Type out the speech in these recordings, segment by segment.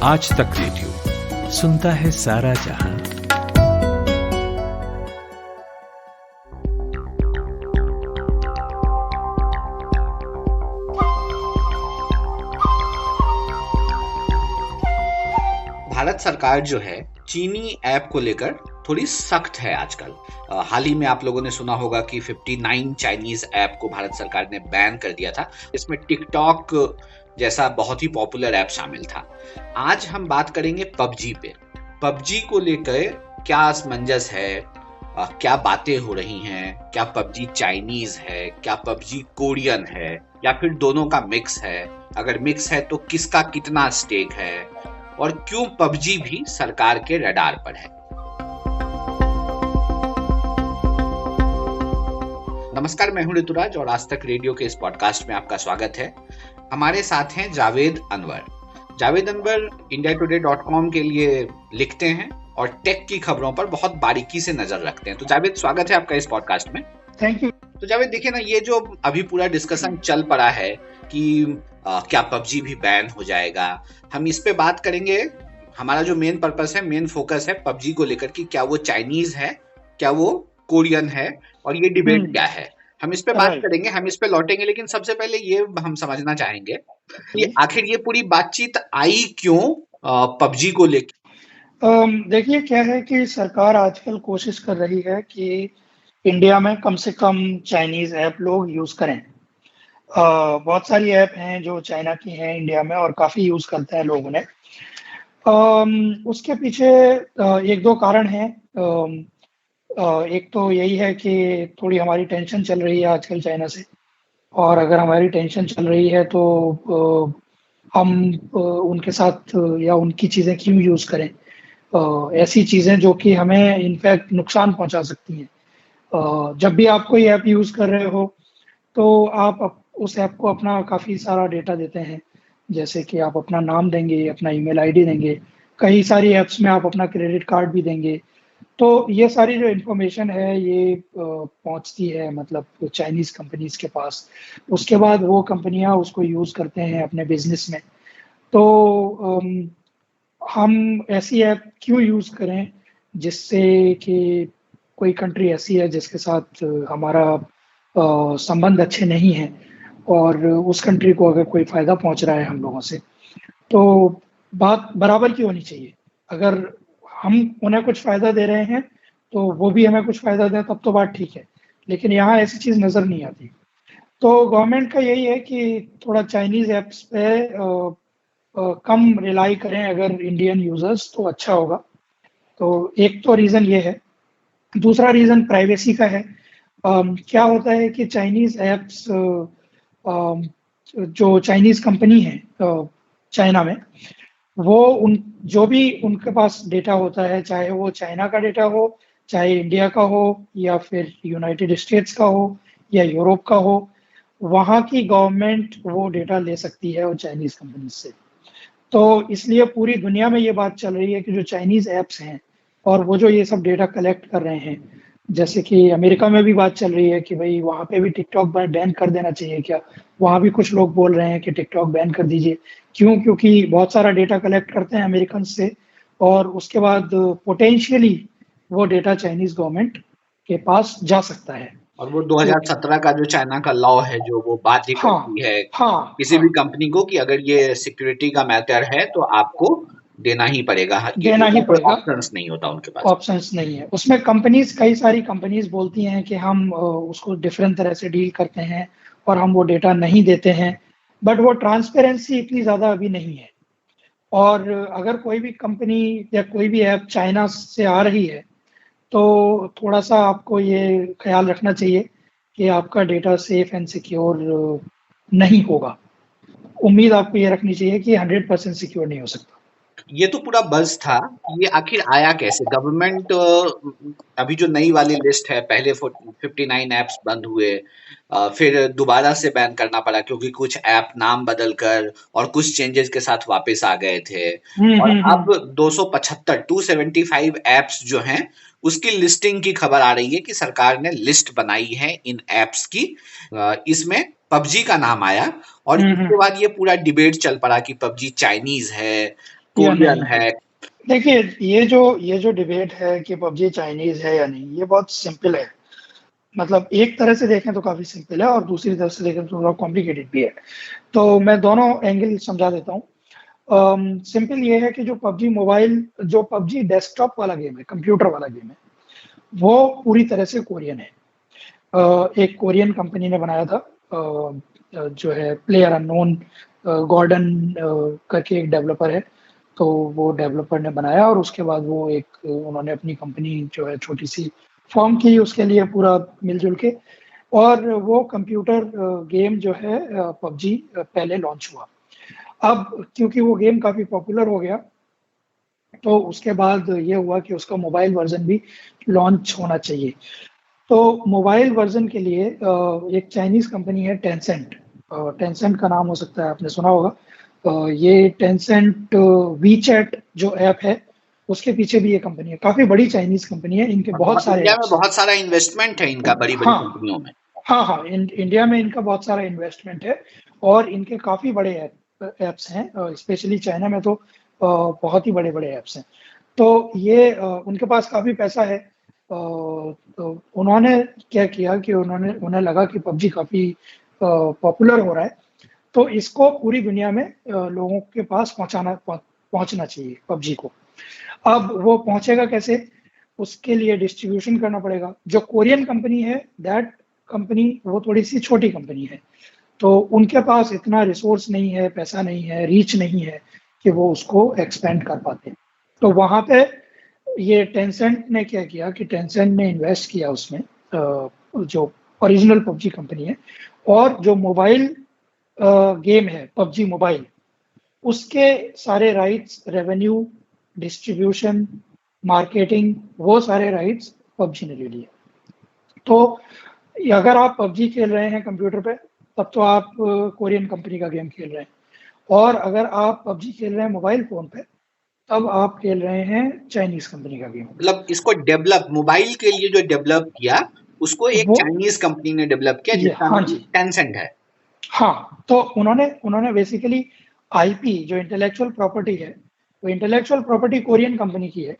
आज तक रेडियो सुनता है सारा जहां। भारत सरकार जो है चीनी ऐप को लेकर थोड़ी सख्त है आजकल। हाल ही में आप लोगों ने सुना होगा कि 59 चाइनीज ऐप को भारत सरकार ने बैन कर दिया था। इसमें टिकटॉक जैसा बहुत ही पॉपुलर ऐप शामिल था। आज हम बात करेंगे पबजी पे। पबजी को लेकर क्या असमंजस है, क्या बातें हो रही हैं, क्या पबजी चाइनीज है, क्या पबजी कोरियन है, या फिर दोनों का मिक्स है। अगर मिक्स है तो किसका कितना स्टेक है, और क्यों पबजी भी सरकार के रडार पर है। नमस्कार, मैं हूं ऋतुराज और आज तक रेडियो के इस पॉडकास्ट में आपका स्वागत है। हमारे साथ हैं जावेद अनवर। जावेद अनवर indiatoday.com के लिए लिखते हैं और टेक की खबरों पर बहुत बारीकी से नजर रखते हैं। तो जावेद, स्वागत है आपका इस पॉडकास्ट में। Thank you. तो जावेद, देखिए ना, ये जो अभी पूरा डिस्कशन चल पड़ा है कि क्या पबजी भी बैन हो जाएगा, हम इस पे बात करेंगे। हमारा जो मेन पर्पस है, मेन फोकस है पबजी को लेकर कि क्या वो चाइनीज है, क्या वो कोरियन है, और ये डिबेट क्या है। हम इस पे बात करेंगे, हम इस पे लौटेंगे, लेकिन सबसे पहले ये हम समझना चाहेंगे कि आखिर ये पूरी बातचीत आई क्यों पबजी को लेकर। देखिए, क्या है कि सरकार आजकल कोशिश कर रही है कि इंडिया में कम से कम चाइनीज ऐप लोग यूज करें। बहुत सारी ऐप हैं जो चाइना की हैं इंडिया में और काफी यूज करते हैं लोग उन्हें। उसके पीछे एक दो कारण हैं। एक तो यही है कि थोड़ी हमारी टेंशन चल रही है आजकल चाइना से, और अगर हमारी टेंशन चल रही है तो हम उनके साथ या उनकी चीज़ें क्यों यूज़ करें, ऐसी चीज़ें जो कि हमें इनफैक्ट नुकसान पहुंचा सकती हैं। जब भी आप कोई ऐप यूज़ कर रहे हो तो आप उस ऐप को अपना काफ़ी सारा डेटा देते हैं, जैसे कि आप अपना नाम देंगे, अपना ईमेल आईडी देंगे, कई सारी ऐप्स में आप अपना क्रेडिट कार्ड भी देंगे। तो ये सारी जो इन्फॉर्मेशन है ये पहुंचती है मतलब चाइनीज कंपनीज के पास। उसके बाद वो कंपनियां उसको यूज़ करते हैं अपने बिजनेस में। तो हम ऐसी ऐप क्यों यूज़ करें जिससे कि कोई कंट्री ऐसी है जिसके साथ हमारा संबंध अच्छे नहीं हैं और उस कंट्री को अगर कोई फ़ायदा पहुंच रहा है हम लोगों से, तो बात बराबर की होनी चाहिए। अगर हम उन्हें कुछ फ़ायदा दे रहे हैं तो वो भी हमें कुछ फ़ायदा दें, तब तो बात ठीक है, लेकिन यहाँ ऐसी चीज़ नज़र नहीं आती। तो गवर्नमेंट का यही है कि थोड़ा चाइनीज़ ऐप्स पे कम रिलाई करें अगर इंडियन यूज़र्स, तो अच्छा होगा। तो एक तो रीज़न ये है। दूसरा रीज़न प्राइवेसी का है। क्या होता है कि चाइनीज़ ऐप्स, जो चाइनीज़ कंपनी है चाइना में, वो जो भी उनके पास डेटा होता है, चाहे वो चाइना का डेटा हो, चाहे इंडिया का हो, या फिर यूनाइटेड स्टेट्स का हो, या यूरोप का हो, वहाँ की गवर्नमेंट वो डेटा ले सकती है और चाइनीज़ कंपनी से। तो इसलिए पूरी दुनिया में ये बात चल रही है कि जो चाइनीज़ ऐप्स हैं और वो जो ये सब डेटा कलेक्ट कर रहे हैं, जैसे कि अमेरिका में भी बात चल रही है कि भाई वहाँ पे भी टिकटॉक बैन कर देना चाहिए क्या। वहाँ भी कुछ लोग बोल रहे हैं कि टिकटॉक बैन कर दीजिए। क्यों? क्योंकि बहुत सारा डेटा कलेक्ट करते हैं अमेरिकन से, और उसके बाद पोटेंशियली वो डेटा चाइनीज़ गवर्नमेंट के पास जा सकता है। और वो 2017 का जो चाइना का लॉ है, जो वो बात ही करती है किसी भी कंपनी को कि अगर ये सिक्योरिटी का मैटर है तो आपको देना ही पड़ेगा। ऑप्शंस नहीं होता उनके पास। ऑप्शंस नहीं है उसमें। कंपनीज, कई सारी कंपनीज बोलती हैं कि हम उसको डिफरेंट तरह से डील करते हैं और हम वो डेटा नहीं देते हैं, बट वो ट्रांसपेरेंसी इतनी ज़्यादा अभी नहीं है। और अगर कोई भी कंपनी या कोई भी ऐप चाइना से आ रही है तो थोड़ा सा आपको ये ख्याल रखना चाहिए कि आपका डेटा सेफ एंड सिक्योर नहीं होगा। उम्मीद आपको ये रखनी चाहिए कि 100% सिक्योर नहीं हो सकता। ये तो पूरा बज़ था। ये आखिर आया कैसे? गवर्नमेंट अभी जो नई वाली लिस्ट है, पहले 59 ऐप्स बंद हुए, फिर दोबारा से बैन करना पड़ा क्योंकि कुछ ऐप नाम बदलकर और कुछ चेंजेस के साथ वापस आ गए थे। और अब 275 ऐप्स जो हैं उसकी लिस्टिंग की खबर आ रही है कि सरकार ने लिस्ट बनाई है इन ऐप्स की। इसमें पबजी का नाम आया और इसके बाद ये पूरा डिबेट चल पड़ा कि पबजी चाइनीज है, या कोरियन नहीं। है। देखिए, ये जो डिबेट है कि पबजी चाइनीज है या नहीं, ये बहुत सिंपल है। मतलब एक तरह से देखें तो काफी सिंपल है और दूसरी तरफ से देखें तो थोड़ा कॉम्प्लिकेटेड भी है। तो मैं दोनों एंगल समझा देता हूँ। सिंपल ये है कि जो पबजी डेस्कटॉप वाला गेम है, कंप्यूटर वाला गेम है, वो पूरी तरह से कोरियन है। एक कोरियन कंपनी ने बनाया था, जो है प्लेयर अननोन गॉर्डन करके एक डेवलपर है। तो वो डेवलपर ने बनाया और उसके बाद वो एक उन्होंने अपनी कंपनी जो है छोटी सी फॉर्म की उसके लिए पूरा मिलजुल के, और वो कंप्यूटर गेम जो है पबजी पहले लॉन्च हुआ। अब क्योंकि वो गेम काफी पॉपुलर हो गया, तो उसके बाद ये हुआ कि उसका मोबाइल वर्जन भी लॉन्च होना चाहिए। तो मोबाइल वर्जन के लिए एक चाइनीज कंपनी है टेंसेंट। टेंसेंट का नाम हो सकता है आपने सुना होगा। ये टेंसेंट वीचैट जो ऐप है उसके पीछे भी ये कंपनी है, काफी बड़ी चाइनीज कंपनी है, इनके और बहुत बहुत सारे इंडिया में ऐप्स हैं। बहुत सारा इन्वेस्टमेंट है इनका बड़ी बड़ी हाँ कंपनियों में। हाँ हाँ, इंडिया में इनका बहुत सारा इन्वेस्टमेंट है और इनके काफी बड़े ऐप्स हैं, स्पेशली चाइना में तो बहुत ही बड़े बड़े ऐप्स हैं। तो ये उनके पास काफी पैसा है। तो उन्होंने क्या किया कि उन्हें लगा कि पबजी काफी पॉपुलर हो रहा है, तो इसको पूरी दुनिया में लोगों के पास पहुंचना चाहिए पबजी को। अब वो पहुंचेगा कैसे? उसके लिए डिस्ट्रीब्यूशन करना पड़ेगा। जो कोरियन कंपनी है, दैट कंपनी वो थोड़ी सी छोटी कंपनी है, तो उनके पास इतना रिसोर्स नहीं है, पैसा नहीं है, रीच नहीं है कि वो उसको एक्सपेंड कर पाते। तो वहां पे ये टेंसेंट ने क्या किया कि टेंसेंट ने इन्वेस्ट किया उसमें, जो ओरिजिनल पबजी कंपनी है, और जो मोबाइल गेम है पबजी मोबाइल, उसके सारे राइट्स, रेवेन्यू, डिस्ट्रीब्यूशन, मार्केटिंग, वो सारे राइट्स पबजी ने ले लिए। तो अगर आप पबजी खेल रहे हैं कंप्यूटर पे, तब तो आप कोरियन कंपनी का गेम खेल रहे हैं, और अगर आप पबजी खेल रहे हैं मोबाइल फोन पे, तब आप खेल रहे हैं चाइनीज कंपनी का गेम। मतलब इसको डेवलप मोबाइल के लिए जो डेवलप किया उसको एक वो चाइनीज कंपनी ने डेवलप किया ये जिसका हाँ नाम जी, टेंसेंट है। हाँ। तो उन्होंने बेसिकली आईपी, जो इंटेलेक्चुअल प्रॉपर्टी है, वो इंटेलेक्चुअल प्रॉपर्टी कोरियन कंपनी की है।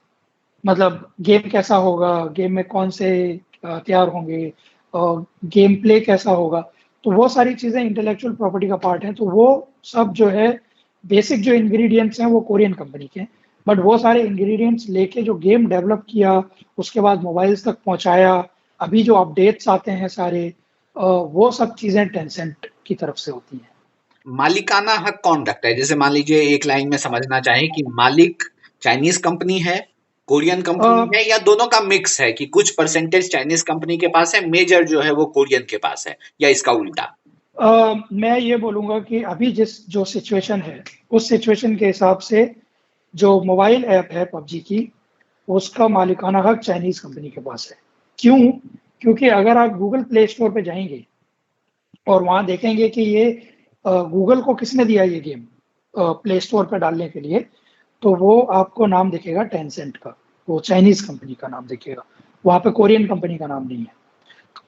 मतलब गेम कैसा होगा, गेम में कौन से हथियार होंगे, और गेम प्ले कैसा होगा, तो वो सारी चीजें इंटेलेक्चुअल प्रॉपर्टी का पार्ट है। तो वो सब जो है, बेसिक जो इंग्रेडिएंट्स हैं वो कोरियन कंपनी के हैं, बट वो सारे इंग्रेडिएंट्स लेके जो गेम डेवलप किया, उसके बाद मोबाइल्स तक पहुंचाया, अभी जो अपडेट्स आते हैं सारे, वो सब चीजें टेंसेंट की तरफ से होती हैं। मालिकाना हक कौन रखता है? जैसे मान लीजिए एक लाइन में समझना चाहे कि मालिक चाइनीज कंपनी है, कोरियन कंपनी है, या दोनों का मिक्स है कि कुछ परसेंटेज चाइनीज कंपनी के पास है, मेजर जो है वो कोरियन के पास है, या इसका उल्टा? मैं ये बोलूंगा कि अभी जो सिचुएशन है, उस सिचुएशन के हिसाब से जो मोबाइल ऐप है पबजी की, उसका मालिकाना हक चाइनीज कंपनी के पास है। क्यों? क्योंकि अगर आप गूगल प्ले स्टोर पे जाएंगे और वहां देखेंगे कि ये गूगल को किसने दिया ये गेम प्ले स्टोर पे डालने के लिए, तो वो आपको नाम दिखेगा टेंसेंट का, वो चाइनीज कंपनी का नाम दिखेगा, वहां पे कोरियन कंपनी का नाम नहीं है।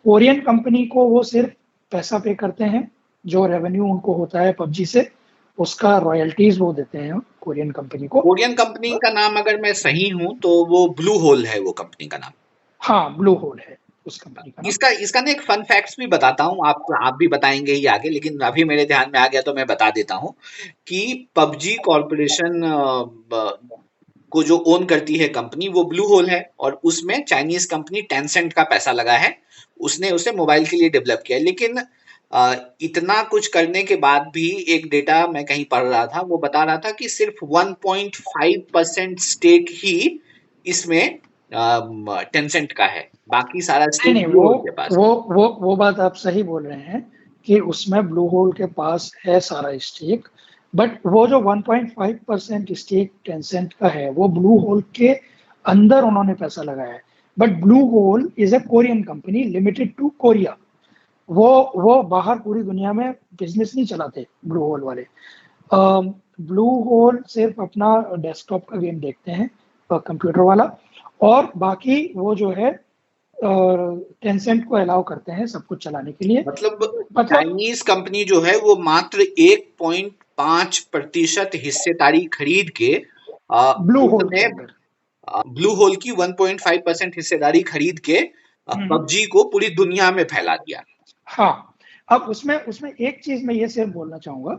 कोरियन कंपनी को वो सिर्फ पैसा पे करते हैं, जो रेवेन्यू उनको होता है पबजी से, उसका रॉयल्टीज वो देते हैं कोरियन कंपनी को। कोरियन कंपनी का नाम अगर मैं सही हूं तो वो ब्लू होल है वो कंपनी का नाम। हाँ, ब्लू होल है उस कंपनी का नाम। इसका इसका ना एक फन फैक्ट्स भी बताता हूँ, आप भी बताएंगे ही आगे, लेकिन अभी मेरे ध्यान में आ गया तो मैं बता देता हूँ कि पबजी कॉरपोरेशन को जो ओन करती है कंपनी वो ब्लू होल है, और उसमें चाइनीज कंपनी टेंसेंट का पैसा लगा है, उसने उसे मोबाइल के लिए डेवलप किया है। लेकिन इतना कुछ करने के बाद भी एक डेटा मैं कहीं पढ़ रहा था, वो बता रहा था कि सिर्फ 1.5% स्टेक ही इसमें टेंसेंट का है, बाकी सारा नहीं स्टेक नहीं, ब्लू होल के पास है। वो बात आप सही बोल रहे हैं कि उसमें ब्लू होल के पास है सारा स्टेक, बट वो जो 1.5% स्टेक टेंसेंट का है, वो ब्लू होल के अंदर उन्होंने पैसा लगाया है। But Bluehole is a Korean company limited to Korea. वो बाहर पूरी दुनिया में बिजनेस नहीं चलाते ब्लू होल वाले। ब्लू होल सिर्फ अपना डेस्कटॉप का गेम देखते हैं, कंप्यूटर वाला, और बाकी वो जो है टेंसेंट को अलाउ करते हैं सब कुछ चलाने के लिए। मतलब मतलब चाइनीज कंपनी जो है वो मात्र 1.5% हिस्सेदारी खरीद के ब्लू होल के ने अंदर। ब्लू होल की 1.5% हिस्सेदारी खरीद के हम्म। पबजी को पूरी दुनिया में फैला दिया। हाँ, अब उसमें उसमें एक चीज मैं ये सिर्फ बोलना चाहूंगा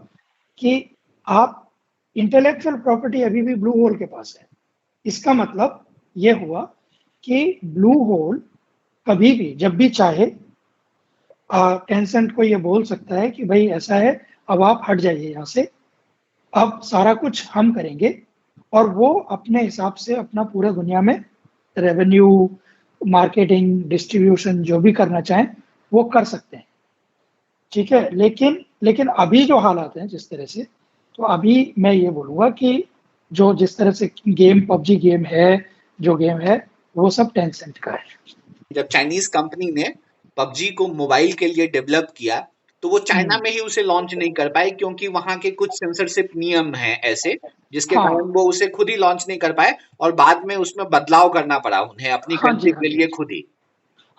कि आप इंटेलेक्चुअल प्रॉपर्टी अभी भी ब्लू होल के पास है। इसका मतलब ये हुआ कि ब्लू होल कभी भी जब भी चाहे टेंसेंट को ये बोल सकता है कि भाई ऐसा है, अब आप हट जाइए यहाँ से, अब सारा कुछ हम करेंगे, और वो अपने हिसाब से अपना पूरा दुनिया में रेवेन्यू, मार्केटिंग, डिस्ट्रीब्यूशन जो भी करना चाहें वो कर सकते हैं। ठीक है, लेकिन लेकिन अभी जो हालात हैं जिस तरह से, तो अभी मैं ये बोलूंगा कि जो जिस तरह से गेम पबजी गेम है, जो गेम है वो सब टेंसेंट का है। जब चाइनीज कंपनी ने पबजी को मोबाइल के लिए डेवलप किया तो वो चाइना में ही उसे लॉन्च नहीं कर पाए क्योंकि वहां के कुछ सेंसरशिप नियम हैं ऐसे, जिसके कारण हाँ वो उसे खुद ही लॉन्च नहीं कर पाए और बाद में उसमें बदलाव करना पड़ा उन्हें अपनी हाँ जी, कंट्री हाँ के जी, लिए हाँ जी। खुद ही।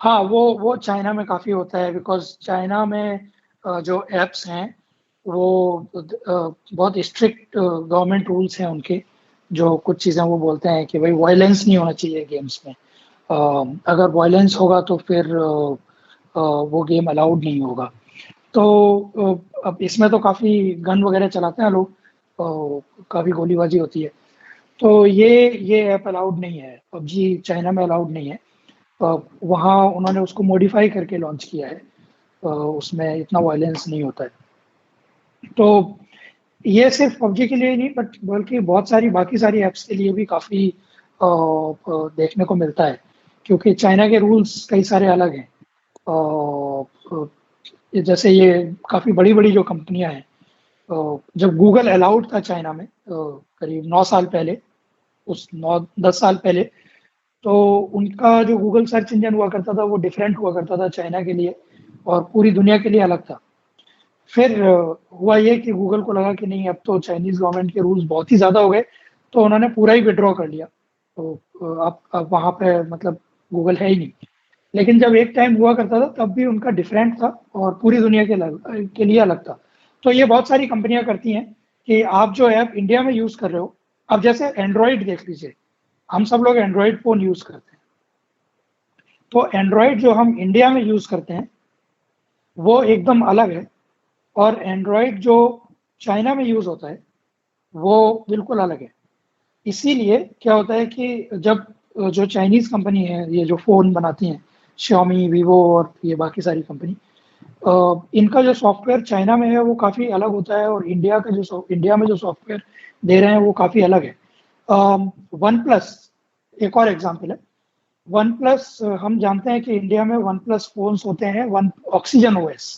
हाँ, वो चाइना में काफी होता है, बिकॉज चाइना में जो एप्स हैं वो बहुत स्ट्रिक्ट गवर्नमेंट रूल्स हैं उनके। जो कुछ चीज़ें वो बोलते हैं कि भाई वायलेंस नहीं होना चाहिए गेम्स में। अगर वायलेंस होगा तो फिर वो गेम अलाउड नहीं होगा। तो अब इसमें तो काफ़ी गन वगैरह चलाते हैं लोग, काफ़ी गोलीबाजी होती है। तो ये ऐप अलाउड नहीं है, पबजी चाइना में अलाउड नहीं है। वहाँ उन्होंने उसको मॉडिफाई करके लॉन्च किया है, उसमें इतना वायलेंस नहीं होता है। तो ये सिर्फ पबजी के लिए ही नहीं, बट बल्कि बहुत सारी बाकी सारी ऐप्स के लिए भी काफ़ी देखने को मिलता है, क्योंकि चाइना के रूल्स कई सारे अलग हैं। जैसे ये काफ़ी बड़ी बड़ी जो कंपनियां हैं, जब गूगल अलाउड था चाइना में करीब 9 साल पहले, उस 9-10 साल पहले, तो उनका जो गूगल सर्च इंजन हुआ करता था वो डिफरेंट हुआ करता था चाइना के लिए, और पूरी दुनिया के लिए अलग था। फिर हुआ ये कि गूगल को लगा कि नहीं, अब तो चाइनीज गवर्नमेंट के रूल्स बहुत ही ज़्यादा हो गए, तो उन्होंने पूरा ही विड्रॉ कर लिया। तो अब वहाँ पे मतलब गूगल है ही नहीं। लेकिन जब एक टाइम हुआ करता था तब भी उनका डिफरेंट था और पूरी दुनिया के लिए अलग था। तो ये बहुत सारी कंपनियां करती हैं कि आप जो ऐप इंडिया में यूज़ कर रहे हो, अब जैसे एंड्रॉयड देख लीजिए, हम सब लोग एंड्रॉयड फ़ोन यूज़ करते हैं। तो एंड्रॉयड जो हम इंडिया में यूज़ करते हैं वो एकदम अलग है, और एंड्रॉयड जो चाइना में यूज़ होता है वो बिल्कुल अलग है। इसीलिए क्या होता है कि जब जो चाइनीज़ कंपनी है, ये जो फ़ोन बनाती हैं, Xiaomi, वीवो और ये बाकी सारी कंपनी, इनका जो सॉफ्टवेयर चाइना में है वो काफ़ी अलग होता है, और इंडिया में जो सॉफ्टवेयर दे रहे हैं वो काफ़ी अलग है। वन प्लस एक और एग्जांपल है। वन प्लस, हम जानते हैं कि इंडिया में वन प्लस फोन्स होते हैं वन ऑक्सीजन ओएस।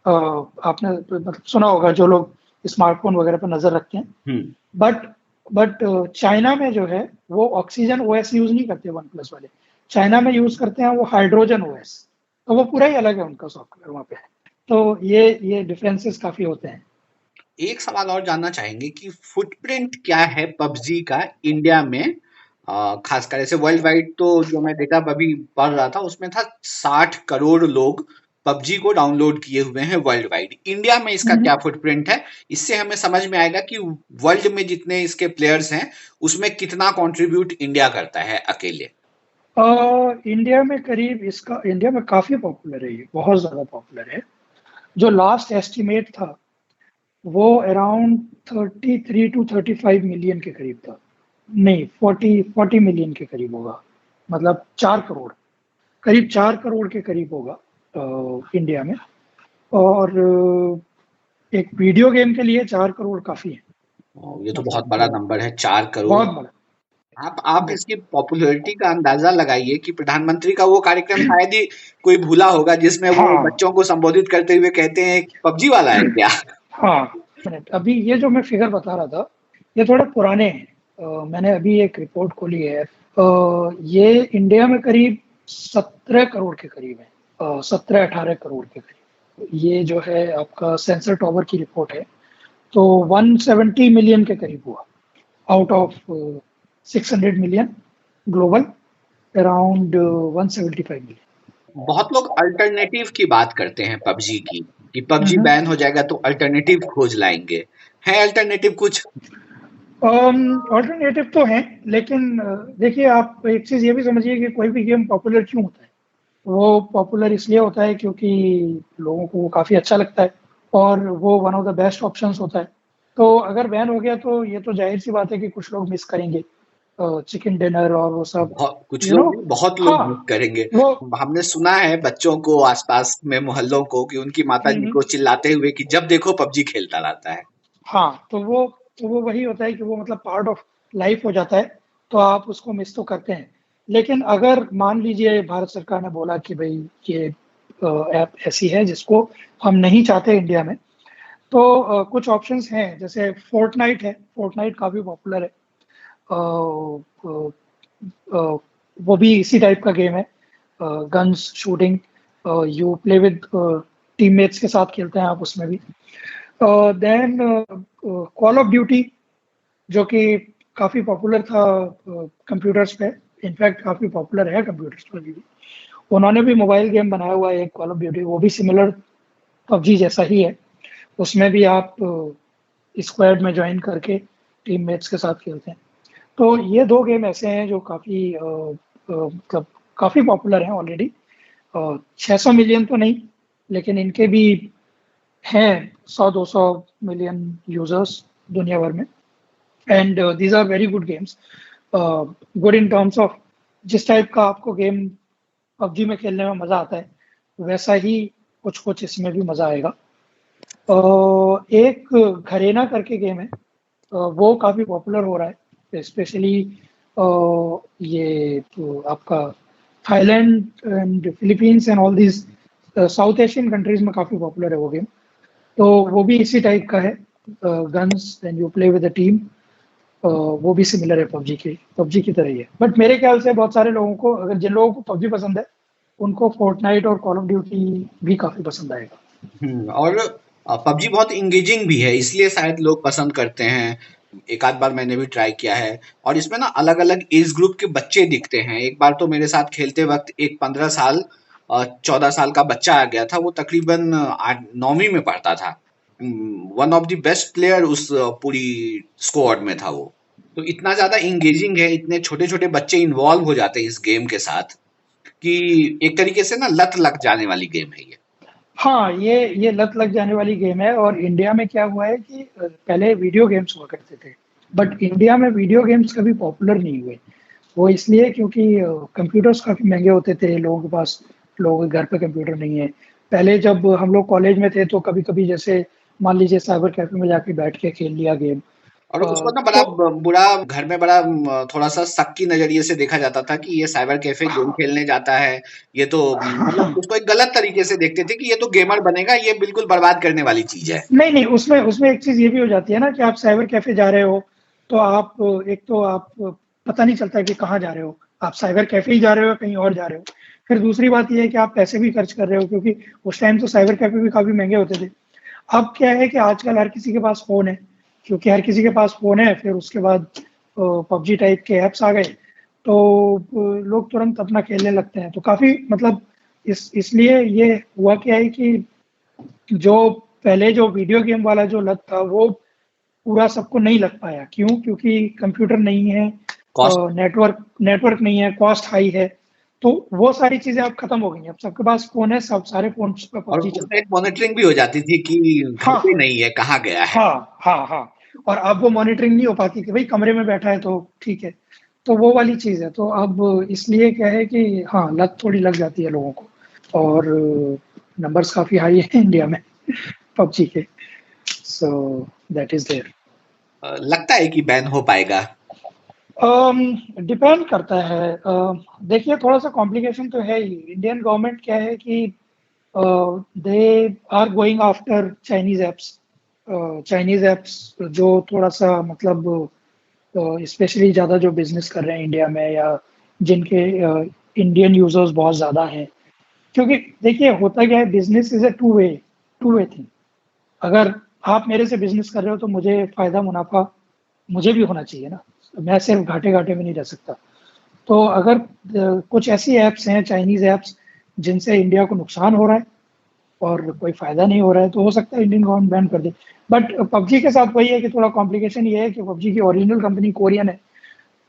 आपने मतलब सुना होगा, जो लोग स्मार्टफोन वगैरह पर नजर रखते हैं। बट बट चाइना में जो है वो ऑक्सीजन ओएस यूज नहीं करते वन प्लस वाले। चाइना में यूज करते हैं वो हाइड्रोजन ओएस। तो वो पूरा ही अलग है उनका सॉफ्टवेयर वहाँ पे। तो ये डिफरेंसेस काफी होते हैं। एक सवाल और जानना चाहेंगे कि फुटप्रिंट क्या है पबजी का इंडिया में, खासकर ऐसे वर्ल्ड वाइड तो जो मैं डेटा अभी पढ़ रहा था उसमें था 60 करोड़ लोग पबजी को डाउनलोड किए हुए हैं वर्ल्ड वाइड। इंडिया में इसका क्या फुटप्रिंट है, इससे हमें समझ में आएगा कि वर्ल्ड में जितने इसके प्लेयर्स हैं उसमें कितना कंट्रीब्यूट इंडिया करता है अकेले। इंडिया में करीब इसका, इंडिया में काफी पॉपुलर है, ये बहुत ज्यादा पॉपुलर है। जो लास्ट एस्टिमेट था वो अराउंड 33 to 35 मिलियन के करीब था। नहीं, 40 मिलियन के करीब होगा, मतलब 4 करोड़, करीब 4 करोड़ के करीब होगा इंडिया में। और एक वीडियो गेम के लिए 4 करोड़ काफी है। ये तो बहुत मतलब बड़ा नंबर है, 4 करोड़। बहुत बड़ा। आप इसकी पॉपुलैरिटी का अंदाजा लगाइए कि प्रधानमंत्री का वो कार्यक्रम शायद ही कोई भूला होगा जिसमें वो हाँ बच्चों को संबोधित करते हुए कहते हैं पबजी वाला है क्या। हाँ, मिनट, अभी ये जो मैं फिगर बता रहा था ये थोड़े पुराने हैं। मैंने अभी एक रिपोर्ट खोली है। ये इंडिया में करीब 17 करोड़ के करीब है, 17-18 करोड़ के करीब। ये जो है आपका सेंसर टॉवर की रिपोर्ट है। तो 170 मिलियन के करीब हुआ out of 600 million global, around 175 million. बहुत लोग अल्टरनेटिव की बात करते हैं पबजी की, कि पबजी बैन हो जाएगा तो अल्टरनेटिव खोज लाएंगे। है अल्टरनेटिव कुछ? ऑल्टरनेटिव तो हैं, लेकिन देखिए आप एक चीज़ ये भी समझिए कि कोई भी गेम पॉपुलर क्यों होता है? वो पॉपुलर इसलिए होता है क्योंकि लोगों को वो काफ़ी अच्छा लगता है और वो one of the best options होता है। तो अगर बैन हो गया तो ये तो ज़ाहिर-सी बात है कि कुछ लोग मिस करेंगे चिकन डिनर और वो सब, बहुत कुछ यू नो। लोग नहीं, बहुत लोग मिस हाँ, करेंगे। वो हमने सुना है बच्चों को आसपास में मोहल्लों को कि उनकी हुँ, माताजी हुँ। को चिल्लाते हुए कि जब देखो पबजी खेलता रहता है। हाँ, तो वो वही होता है कि वो मतलब पार्ट ऑफ लाइफ हो जाता है, तो आप उसको मिस तो करते हैं। लेकिन अगर मान लीजिए भारत सरकार ने बोला कि भई ये ऐप ऐसी है जिसको हम नहीं चाहते इंडिया में, तो कुछ ऑप्शंस हैं, जैसे फोर्टनाइट है, फोर्टनाइट काफ़ी पॉपुलर है। अ अ, वो भी इसी टाइप का गेम है, guns, shooting, you play with teammates के साथ खेलते हैं आप उसमें भी। देन कॉल ऑफ ड्यूटी, जो कि काफ़ी पॉपुलर था कंप्यूटर्स पे, इनफैक्ट काफ़ी पॉपुलर है कंप्यूटर्स पे अभी भी। उन्होंने भी मोबाइल गेम बनाया हुआ है एक कॉल ऑफ ड्यूटी, वो भी सिमिलर पबजी जैसा ही है। उसमें भी आप स्क्वाड में जॉइन करके टीममेट्स के साथ खेलते हैं। तो ये 2 गेम ऐसे हैं जो काफ़ी मतलब काफ़ी पॉपुलर हैं ऑलरेडी। 600 मिलियन तो नहीं, लेकिन इनके भी हैं 100-200 मिलियन यूज़र्स दुनिया भर में। And these are very good games, good in terms of जिस टाइप का आपको गेम पबजी में खेलने में मज़ा आता है, वैसा ही कुछ कुछ इसमें भी मज़ा आएगा। एक घरेना करके गेम है, वो काफ़ी पॉपुलर हो रहा है, स्पेशली ये तो आपका Thailand and Philippines and all these south Asian countries में काफ़ी पॉपुलर है वो गेम। तो वो भी इसी टाइप का है, guns and you play with a team. वो भी सिमिलर है पबजी की तरह ही है। बट मेरे ख्याल से बहुत सारे लोगों को, अगर जिन लोगों को पबजी पसंद है, उनको फोर्टनाइट और कॉल ऑफ ड्यूटी भी काफ़ी पसंद आएगा। और पबजी बहुत इंगेजिंग भी है, इसलिए शायद लोग पसंद करते हैं। एक आध बार मैंने भी ट्राई किया है और इसमें ना अलग अलग एज ग्रुप के बच्चे दिखते हैं। एक बार तो मेरे साथ खेलते वक्त एक 15 साल 14 साल का बच्चा आ गया था। वो तकरीबन 9वीं में पढ़ता था। One of the best player उस पूरी स्क्वाड में था वो। तो इतना ज्यादा इंगेजिंग है, इतने छोटे छोटे बच्चे इन्वॉल्व हो जाते हैं इस गेम के साथ कि एक तरीके से ना लत लग जाने वाली गेम है ये। हाँ, ये लत लग जाने वाली गेम है। और इंडिया में क्या हुआ है कि पहले वीडियो गेम्स हुआ करते थे, बट इंडिया में वीडियो गेम्स कभी पॉपुलर नहीं हुए। वो इसलिए क्योंकि कंप्यूटर्स काफ़ी महंगे होते थे, लोगों के घर पे कंप्यूटर नहीं है। पहले जब हम लोग कॉलेज में थे तो कभी-कभी जैसे मान लीजिए साइबर कैफ़े में जाके बैठ के खेल लिया गेम। और उसको ना बड़ा तो बुरा घर में बड़ा थोड़ा सा शक की नजरिए से देखा जाता था कि ये साइबर कैफे गेम हाँ, खेलने जाता है। ये तो मतलब हाँ। उसको एक गलत तरीके से देखते थे कि ये तो गेमर बनेगा, ये बिल्कुल बर्बाद करने वाली चीज है। नहीं, नहीं, उसमें उसमें एक चीज़ ये भी हो जाती है ना कि आप साइबर कैफ़े जा रहे हो, तो आप एक तो आप पता नहीं चलता कि कहाँ जा रहे हो। आप साइबर कैफ़े ही जा रहे हो या कहीं और जा रहे हो। फिर दूसरी बात ये है कि आप पैसे भी खर्च कर रहे हो, क्योंकि उस टाइम तो साइबर कैफ़े भी काफ़ी महँगे होते थे। अब क्या है कि आजकल हर किसी के पास फ़ोन है, क्योंकि हर किसी के पास फ़ोन है, फिर उसके बाद पबजी टाइप के ऐप्स आ गए, तो लोग तुरंत अपना खेलने लगते हैं। तो काफ़ी मतलब इसलिए ये हुआ क्या है कि जो पहले जो वीडियो गेम वाला जो लत था, वो पूरा सबको नहीं लग पाया। क्यों? क्योंकि कंप्यूटर नहीं है, कॉस्ट। नेटवर्क नेटवर्क नहीं है, कॉस्ट हाई है। तो वो सारी चीज़ें अब खत्म हो गई हैं। अब सबके पास फ़ोन है, सब सारे फ़ोन्स पे और पबजी उसमें चलता एक है। मॉनिटरिंग भी हो जाती थी कि घर हाँ, पे नहीं है, कहाँ गया है। हाँ, हाँ, हाँ। और अब वो मॉनिटरिंग नहीं हो पाती कि भई कमरे में बैठा है तो ठीक है। तो वो वाली चीज़ है। तो अब इसलिए क्या है कि हाँ, लत थोड़ी लग जाती है लोगों को। और नंबर्स काफ़ी हाई हैं इंडिया में पबजी के। So that is there. लगता है कि बैन हो पाएगा। डिपेंड करता है। देखिए थोड़ा-सा कॉम्प्लिकेशन तो है ही। इंडियन गवर्नमेंट क्या है कि they are going after Chinese apps. Chinese apps जो थोड़ा-सा मतलब स्पेशली ज़्यादा जो बिज़नेस कर रहे हैं इंडिया में, या जिनके इंडियन यूज़र्स बहुत ज़्यादा हैं। क्योंकि देखिए होता क्या है, business is a two way thing. अगर आप मेरे से बिज़नेस कर रहे हो तो मुझे फ़ायदा मुनाफ़ा मुझे भी होना चाहिए ना। मैं सिर्फ़ घाटे-घाटे में नहीं रह सकता। तो अगर कुछ ऐसी ऐप्स हैं, चाइनीज़ ऐप्स, जिनसे इंडिया को नुकसान हो रहा है, और कोई फायदा नहीं हो रहा है तो हो सकता है इंडियन गवर्नमेंट बैन कर दे। बट पबजी के साथ वही है कि थोड़ा कॉम्प्लिकेशन ये है कि पबजी की ओरिजिनल कंपनी कोरियन है।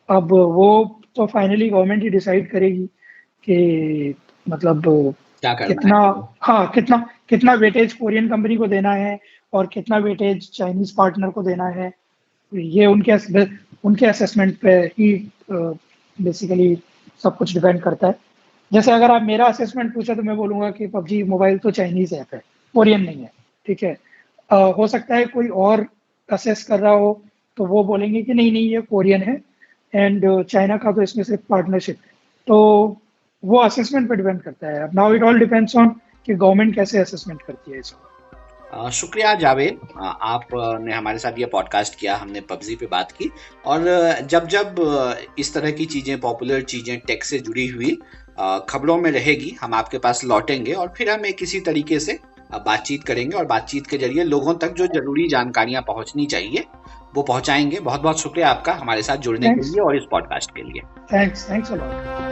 अब वो तो फाइनली गवर्नमेंट ही डिसाइड करेगी कि मतलब क्या करना कितना, है। हाँ कितना कितना वेटेज कोरियन कंपनी को देना है और कितना वेटेज चाइनीज पार्टनर को देना है। ये उनके असेसमेंट पे ही बेसिकली सब कुछ डिपेंड करता है। जैसे अगर आप मेरा असेसमेंट पूछे तो मैं बोलूँगा कि पबजी मोबाइल तो चाइनीज़ ऐप है, कोरियन नहीं है, ठीक है। हो सकता है कोई और असेस कर रहा हो तो वो बोलेंगे कि नहीं नहीं ये कोरियन है एंड चाइना का तो इसमें सिर्फ पार्टनरशिप है। तो वो असेसमेंट पे डिपेंड करता है। अब now it all depends on कि गवर्नमेंट कैसे असेसमेंट करती है इसको। शुक्रिया जावेद, आपने हमारे साथ ये पॉडकास्ट किया, हमने पबजी पे बात की। और जब जब इस तरह की चीज़ें, पॉपुलर चीज़ें टेक से जुड़ी हुई खबरों में रहेगी, हम आपके पास लौटेंगे और फिर हम एक इसी तरीके से बातचीत करेंगे और बातचीत के जरिए लोगों तक जो जरूरी जानकारियां पहुंचनी चाहिए वो पहुंचाएंगे। बहुत बहुत शुक्रिया आपका हमारे साथ जुड़ने के लिए और इस पॉडकास्ट के लिए। Thanks a lot.